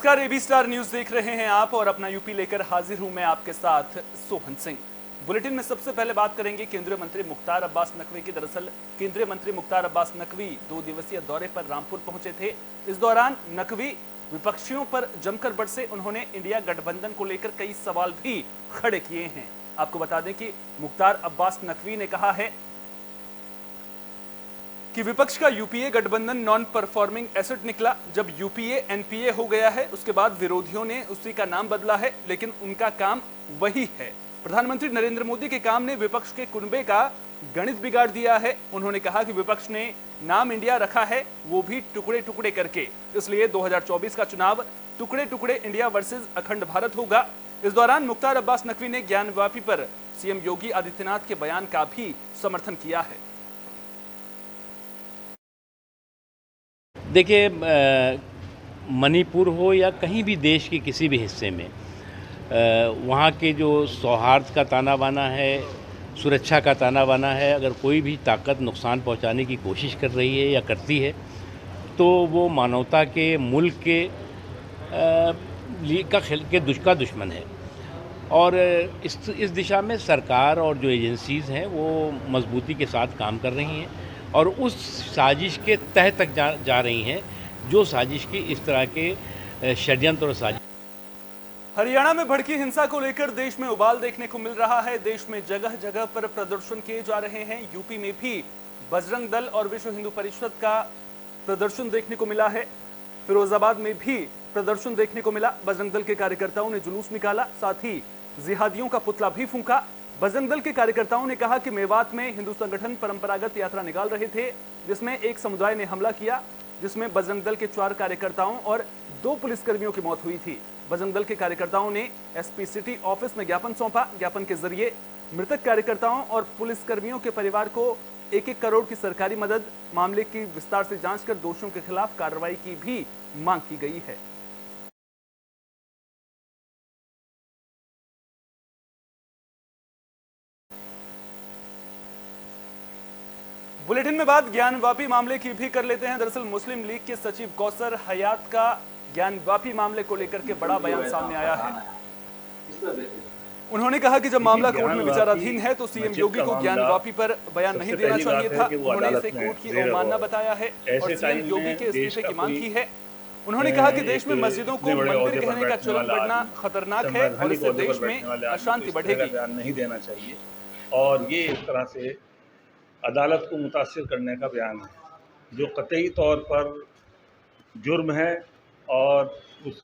नमस्कार, AB star news देख रहे हैं आप और अपना यूपी लेकर हाजिर हूं मैं आपके साथ सोहन सिंह। बुलेटिन में सबसे पहले बात करेंगे केंद्रीय मंत्री मुख्तार अब्बास नकवी की। दरअसल केंद्रीय मंत्री मुख्तार अब्बास नकवी 2 दिवसीय दौरे पर रामपुर पहुंचे थे। इस दौरान नकवी विपक्षियों पर जमकर बरसे। उन्होंने इंडिया गठबंधन को लेकर कई सवाल भी खड़े किए हैं। आपको बता दें कि मुख्तार अब्बास नकवी ने कहा है कि विपक्ष का यूपीए गठबंधन नॉन परफॉर्मिंग एसेट निकला। जब यूपीए एनपीए हो गया है उसके बाद विरोधियों ने उसी का नाम बदला है, लेकिन उनका काम वही है। प्रधानमंत्री नरेंद्र मोदी के काम ने विपक्ष के कुनबे का गणित बिगाड़ दिया है। उन्होंने कहा कि विपक्ष ने नाम इंडिया रखा है, वो भी टुकड़े टुकड़े करके। इसलिए 2024 का चुनाव टुकड़े टुकड़े इंडिया वर्सेज अखंड भारत होगा। इस दौरान मुख्तार अब्बास नकवी ने ज्ञानवापी पर सीएम योगी आदित्यनाथ के बयान का भी समर्थन किया है। देखिए, मणिपुर हो या कहीं भी देश के किसी भी हिस्से में वहाँ के जो सौहार्द का ताना बाना है, सुरक्षा का ताना बाना है, अगर कोई भी ताकत नुकसान पहुँचाने की कोशिश कर रही है या करती है तो वो मानवता के मुल्क के का दुश्मन है। और इस दिशा में सरकार और जो एजेंसीज़ हैं वो मजबूती के साथ काम कर रही हैं और उस साजिश के तह तक जा रही हैं जो साजिश की इस तरह के षड्यंत्र और साजिश। हरियाणा में भड़की हिंसा को लेकर देश में उबाल देखने को मिल रहा है। देश में जगह जगह पर प्रदर्शन किए जा रहे हैं। यूपी में भी बजरंग दल और विश्व हिंदू परिषद का प्रदर्शन देखने को मिला है। फिरोजाबाद में भी प्रदर्शन देखने को मिला। बजरंग दल के कार्यकर्ताओं ने जुलूस निकाला, साथ ही जिहादियों का पुतला भी फूंका। बजरंग दल के कार्यकर्ताओं ने कहा कि मेवात में हिंदू संगठन परंपरागत यात्रा निकाल रहे थे, जिसमें एक समुदाय ने हमला किया, जिसमें बजरंग दल के 4 कार्यकर्ताओं और 2 पुलिसकर्मियों की मौत हुई थी। बजरंग दल के कार्यकर्ताओं ने एसपी सिटी ऑफिस में ज्ञापन सौंपा। ज्ञापन के जरिए मृतक कार्यकर्ताओं और पुलिसकर्मियों के परिवार को 1-1 करोड़ की सरकारी मदद, मामले की विस्तार से जांच कर दोषियों के खिलाफ कार्रवाई की भी मांग की गई है। बुलेटिन में बात ज्ञानवापी मामले की भी कर लेते हैं। दरअसल मुस्लिम लीग के सचिव कौसर हयात का ज्ञानवापी मामले को लेकर के बड़ा बयान सामने आया है। उन्होंने कहा कि जब मामला कोर्ट में विचाराधीन है तो सीएम योगी को ज्ञानवापी पर बयान नहीं देना चाहिए था। उन्होंने इसे कोर्ट की अवमानना बताया है और सीएम योगी के इस्तीफे की मांग की है। उन्होंने कहा कि देश में मस्जिदों को मंदिर कहने का चलन बढ़ना खतरनाक है और इससे देश में अशांति बढ़ेगी। नहीं देना चाहिए और ये एक तरह से अदालत को मुतासिर करने का बयान है जो कतई तौर पर जुर्म है और उस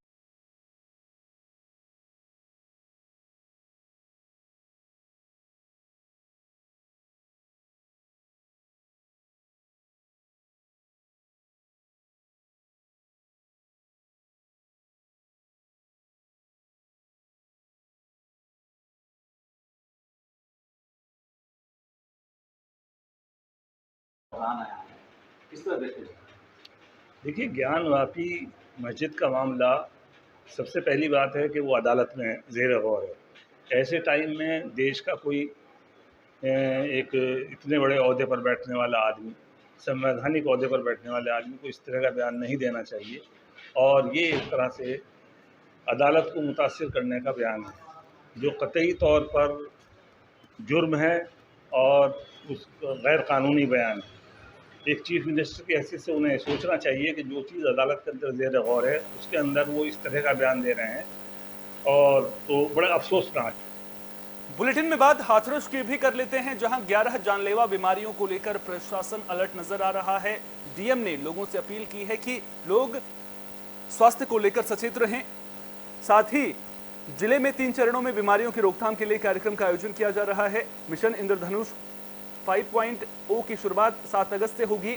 देखिए, ज्ञानवापी मस्जिद का मामला सबसे पहली बात है कि वो अदालत में ज़ेर गौर है। ऐसे टाइम में देश का कोई एक इतने बड़े ओहदे पर बैठने वाला आदमी, संवैधानिक ओहदे पर बैठने वाले आदमी को इस तरह का बयान नहीं देना चाहिए और ये एक तरह से अदालत को मुतासिर करने का बयान है जो कतई तौर पर जुर्म है और उस गैर कानूनी बयान है। एक चीफ मिनिस्टर की हैसियत से उन्हें सोचना चाहिए कि जो चीज़ अदालत के अंदर ज़ेर गौर है उसके अंदर वो इस तरह का बयान दे रहे हैं और तो बड़ा अफसोसनाक है। बुलेटिन में बात हाथरस की भी कर लेते हैं, जहां 11 जानलेवा बीमारियों को लेकर प्रशासन अलर्ट नजर आ रहा है। डीएम ने लोगों से अपील की है कि लोग स्वास्थ्य को लेकर सचेत रहें। साथ ही जिले में 3 चरणों में बीमारियों की रोकथाम के लिए कार्यक्रम का आयोजन किया जा रहा है। मिशन इंद्रधनुष 5.0 की शुरुआत 7 अगस्त से होगी,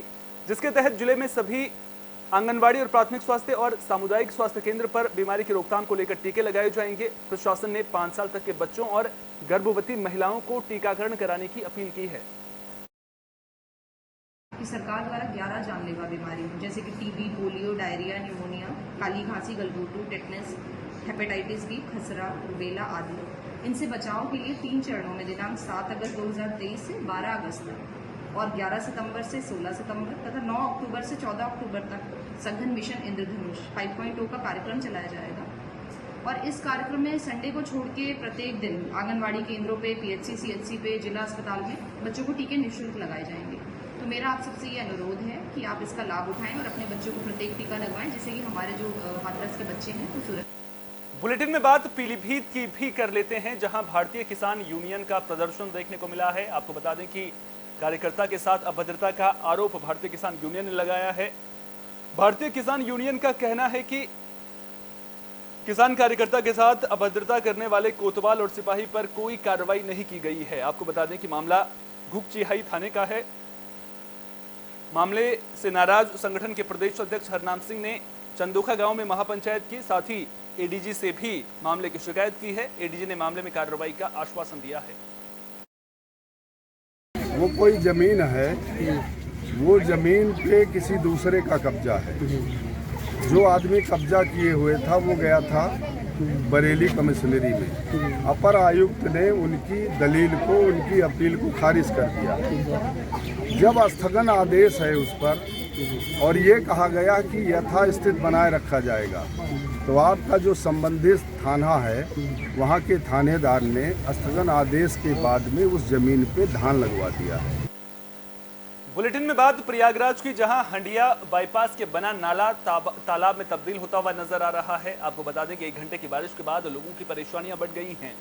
जिसके तहत जिले में सभी आंगनबाड़ी और प्राथमिक स्वास्थ्य और सामुदायिक स्वास्थ्य केंद्र पर बीमारी की रोकथाम को लेकर टीके लगाए जाएंगे। प्रशासन ने 5 साल तक के बच्चों और गर्भवती महिलाओं को टीकाकरण कराने की अपील की है। सरकार द्वारा 11 जानलेवा बीमारियों जैसे कि टीबी, पोलियो, डायरिया, न्यूमोनिया, काली खांसी, गलघोटू, टेटनस, हेपेटाइटिस बी, खसरा, रूबेला आदि, इनसे बचाव के लिए 3 चरणों में दिनांक 7 अगस्त 2023 से 12 अगस्त तक और 11 सितंबर से 16 सितंबर तथा 9 अक्टूबर से 14 अक्टूबर तक सघन मिशन इंद्रधनुष 5.0 का कार्यक्रम चलाया जाएगा। और इस कार्यक्रम में संडे को छोड़ के प्रत्येक दिन आंगनवाड़ी केंद्रों पे, पीएचसी, सीएचसी पे, जिला अस्पताल में बच्चों को टीके निःशुल्क लगाए जाएंगे। तो मेरा आप सबसे ये अनुरोध है कि आप इसका लाभ उठाएं और अपने बच्चों को प्रत्येक टीका लगवाएं, जिससे कि हमारे जो हाथरस के बच्चे हैं वो सुरक्षित। बुलेटिन में बात पीलीभीत की भी कर लेते हैं, जहां भारतीय किसान यूनियन का प्रदर्शन देखने को मिला है। आपको बता दें कि कार्यकर्ता के साथ अभद्रता का आरोप भारतीय किसान यूनियन ने लगाया है। भारतीय किसान यूनियन का कहना है कि किसान कार्यकर्ता के साथ अभद्रता करने वाले कोतवाल और सिपाही पर कोई कार्रवाई नहीं की गई है। आपको बता दें कि मामला घुकचिहाई थाने का है। मामले से नाराज संगठन के प्रदेश अध्यक्ष हरनाम सिंह ने चंदोखा गांव में महापंचायत की, साथ ही एडीजी से भी मामले की शिकायत की है। एडीजी ने मामले में कार्रवाई का आश्वासन दिया है। वो कोई जमीन है, वो जमीन पे किसी दूसरे का कब्जा है। जो आदमी कब्जा किए हुए था वो गया था बरेली कमिश्नरी में। अपर आयुक्त ने उनकी दलील को, उनकी अपील को खारिज कर दिया। जब स्थगन आदेश है उस पर और ये कहा गया कि यथास्थित बनाए रखा जाएगा, तो आपका जो संबंधित थाना है वहाँ के थानेदार ने स्थगन आदेश के बाद में उस जमीन पे धान लगवा दिया है। बुलेटिन में बात प्रयागराज की, जहां हंडिया बाईपास के बना नाला तालाब में तब्दील होता हुआ नजर आ रहा है। आपको बता दें कि 1 घंटे की बारिश के बाद लोगों की परेशानियां बढ़ गई हैं।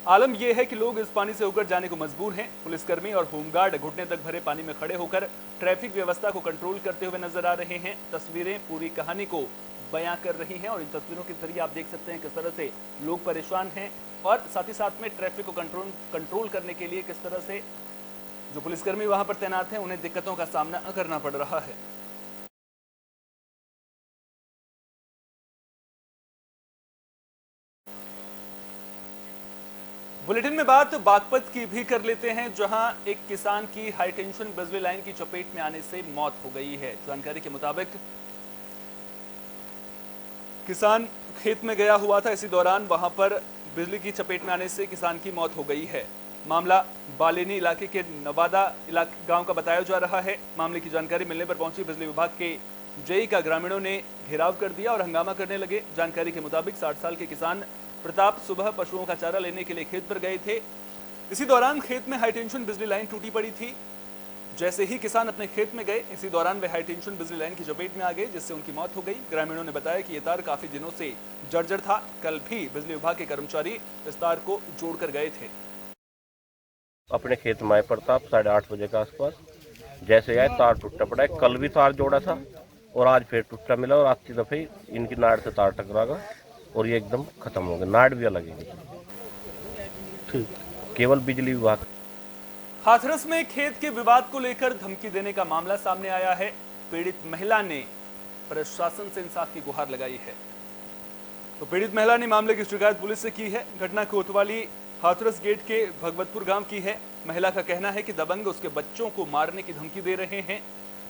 आलम यह है कि लोग इस पानी से होकर जाने को मजबूर हैं। पुलिसकर्मी और होमगार्ड घुटने तक भरे पानी में खड़े होकर ट्रैफिक व्यवस्था को कंट्रोल करते हुए नजर आ रहे हैं। तस्वीरें पूरी कहानी को बयां कर रही हैं और इन तस्वीरों के जरिए आप देख सकते हैं किस तरह से लोग परेशान हैं और साथ ही साथ में ट्रैफिक को कंट्रोल करने के लिए किस तरह से जो पुलिसकर्मी वहां पर तैनात हैं उन्हें दिक्कतों का सामना करना पड़ रहा है। बुलेटिन में बात बागपत की भी कर लेते हैं, जहां एक किसान की हाई टेंशन बिजली लाइन की चपेट में आने से मौत हो गई है। जानकारी के मुताबिक किसान खेत में गया हुआ था, इसी दौरान वहां पर बिजली की चपेट में आने से किसान की मौत हो गई है। मामला बालेनी इलाके के नवादा गांव का बताया जा रहा है। मामले की जानकारी मिलने पर पहुंची बिजली विभाग के जेई का ग्रामीणों ने घेराव कर दिया और हंगामा करने लगे। जानकारी के मुताबिक 60 साल के किसान प्रताप सुबह पशुओं का चारा लेने के लिए खेत पर गए थे। इसी दौरान खेत में हाई टेंशन बिजली लाइन टूटी पड़ी थी। जैसे ही किसान अपने खेत में गए, इसी दौरान वे हाई टेंशन बिजली लाइन की चपेट में आ गए, जिससे उनकी मौत हो गई। ग्रामीणों ने बताया कि यह तार काफी दिनों से जर्जर था। कल भी बिजली विभाग के कर्मचारी इस तार को जोड़कर गए थे। अपने खेत में आए प्रताप 8:30 बजे के आसपास, जैसे आए तार टूटा पड़ा है। कल भी तार जोड़ा था और आज फिर टूटा मिला और आज की दफे इनकी नाड़ से तार टकरा गया और ये एकदम खत्म हो गया। नाड़ भी अलग है, केवल बिजली विभाग। हाथरस में खेत के विवाद को लेकर धमकी देने का मामला सामने आया है। पीड़ित महिला ने प्रशासन से इंसाफ की गुहार लगाई है। तो पीड़ित महिला ने मामले की शिकायत पुलिस से की है। घटना कोतवाली हाथरस गेट के भगवतपुर गांव की है। महिला का कहना है कि दबंग उसके बच्चों को मारने की धमकी दे रहे हैं।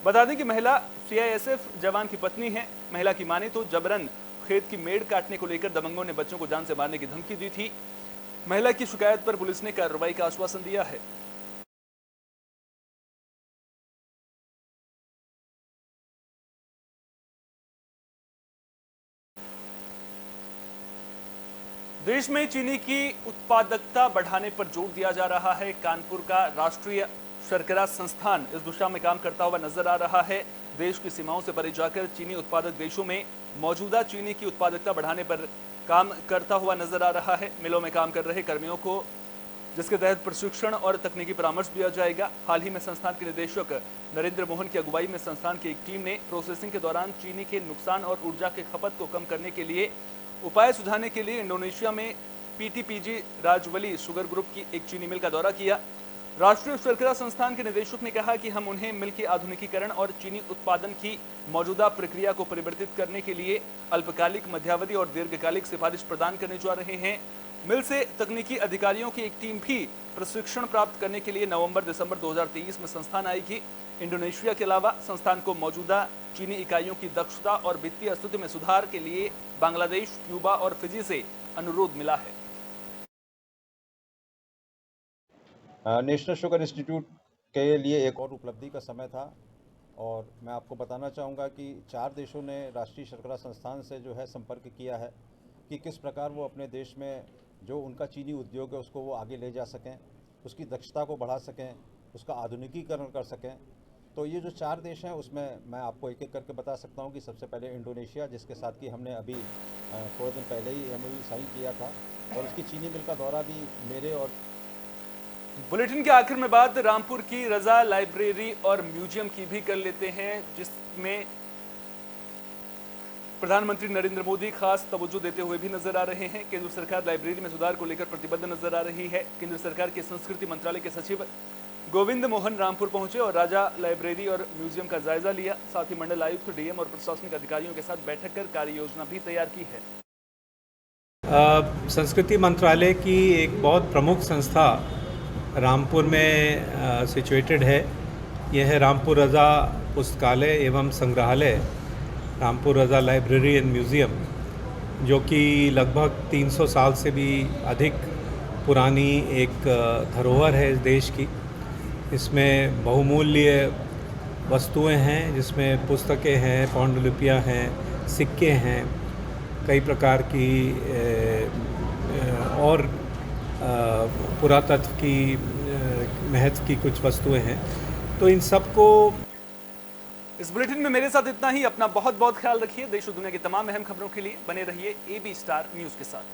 बता दें कि महिला सीआईएसएफ जवान की पत्नी है। महिला की माने तो जबरन खेत की मेड़ काटने को लेकर दबंगों ने बच्चों को जान से मारने की धमकी दी थी। महिला की शिकायत पर पुलिस ने कार्रवाई का आश्वासन दिया है। देश में चीनी की उत्पादकता बढ़ाने पर जोर दिया जा रहा है। कानपुर का राष्ट्रीय शर्करा संस्थान इस दिशा में काम करता हुआ नजर आ रहा है। देश की सीमाओं से परे जाकर चीनी उत्पादक देशों में मौजूदा चीनी की उत्पादकता बढ़ाने पर काम करता हुआ नजर आ रहा है। मिलों में काम कर रहे कर्मियों को जिसके तहत प्रशिक्षण और तकनीकी परामर्श दिया जाएगा। हाल ही में संस्थान के निदेशक नरेंद्र मोहन की अगुवाई में संस्थान की एक टीम ने प्रोसेसिंग के दौरान चीनी के नुकसान और ऊर्जा के खपत को कम करने के लिए उपाय सुझाने के लिए इंडोनेशिया में पीटीपीजी राजवली शुगर ग्रुप की एक चीनी मिल का दौरा किया। राष्ट्रीय शर्करा संस्थान के निदेशक ने कहा कि हम उन्हें मिल के आधुनिकीकरण और चीनी उत्पादन की मौजूदा प्रक्रिया को परिवर्तित करने के लिए अल्पकालिक, मध्यावधि और दीर्घकालिक सिफारिश प्रदान करने जा रहे हैं। मिल से तकनीकी अधिकारियों की एक टीम भी प्रशिक्षण प्राप्त करने के लिए नवंबर-दिसंबर 2023 में संस्थान आएगी। इंडोनेशिया के अलावा संस्थान को मौजूदा चीनी इकाइयों की दक्षता और वित्तीय स्थिति में सुधार के लिए बांग्लादेश, क्यूबा और फिजी से अनुरोध मिला है। नेशनल शुगर इंस्टीट्यूट के लिए एक और उपलब्धि का समय था और मैं आपको बताना चाहूँगा कि 4 देशों ने राष्ट्रीय शर्करा संस्थान से जो है संपर्क किया है कि किस प्रकार वो अपने देश में जो उनका चीनी उद्योग है उसको वो आगे ले जा सकें, उसकी दक्षता को बढ़ा सकें, उसका आधुनिकीकरण कर सकें। तो ये जो 4 देश हैं उसमें मैं आपको एक एक करके बता सकता हूँ कि सबसे पहले इंडोनेशिया, जिसके साथ कि हमने अभी थोड़े दिन पहले ही MOU साइन किया था, और उसकी चीनी मिल का दौरा भी मेरे और बुलेटिन के आखिर में बात रामपुर की रजा लाइब्रेरी और म्यूजियम की भी कर लेते हैं, जिसमें प्रधानमंत्री नरेंद्र मोदी खास तवज्जो देते हुए भी नजर आ रहे हैं। केंद्र सरकार लाइब्रेरी में सुधार को लेकर प्रतिबद्ध नजर आ रही है। केंद्र सरकार के संस्कृति मंत्रालय के सचिव गोविंद मोहन रामपुर पहुंचे और राजा लाइब्रेरी और म्यूजियम का जायजा लिया। साथ ही मंडल आयुक्त, DM और प्रशासनिक अधिकारियों के साथ बैठक कर कार्य योजना भी तैयार की है। संस्कृति मंत्रालय की एक बहुत प्रमुख संस्था रामपुर में सिचुएटेड है। यह है रामपुर रजा पुस्तकालय एवं संग्रहालय, रामपुर रजा लाइब्रेरी एंड म्यूज़ियम, जो कि लगभग 300 साल से भी अधिक पुरानी एक धरोहर है इस देश की। इसमें बहुमूल्य वस्तुएं हैं, जिसमें पुस्तकें हैं, पांडुलिपियां हैं, सिक्के हैं, कई प्रकार की और पुरातत्व की महत्व की कुछ वस्तुएं हैं। तो इन सब को इस बुलेटिन में मेरे साथ इतना ही। अपना बहुत बहुत ख्याल रखिए। देश और दुनिया की तमाम अहम खबरों के लिए बने रहिए AB स्टार न्यूज़ के साथ।